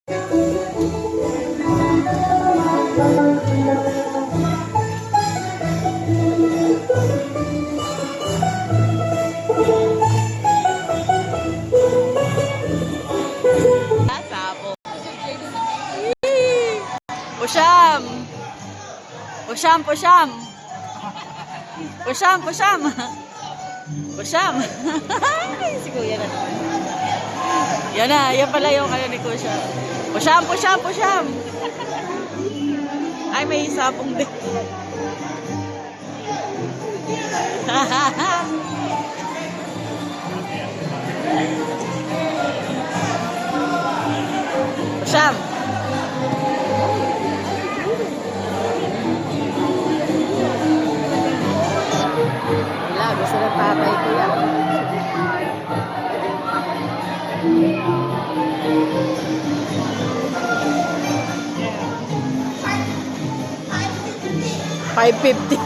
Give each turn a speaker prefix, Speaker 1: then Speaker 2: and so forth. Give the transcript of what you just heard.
Speaker 1: Pusham! Pusham, pusham! Pusham, pusham! Pusham! Si Kuya na naman. Yan na, yan pala yung ano ni Kuya. Pusham, pusham, pusham! Ay, may sabong din. Pusham! Wala, gusto ng tatay ko yan. $550.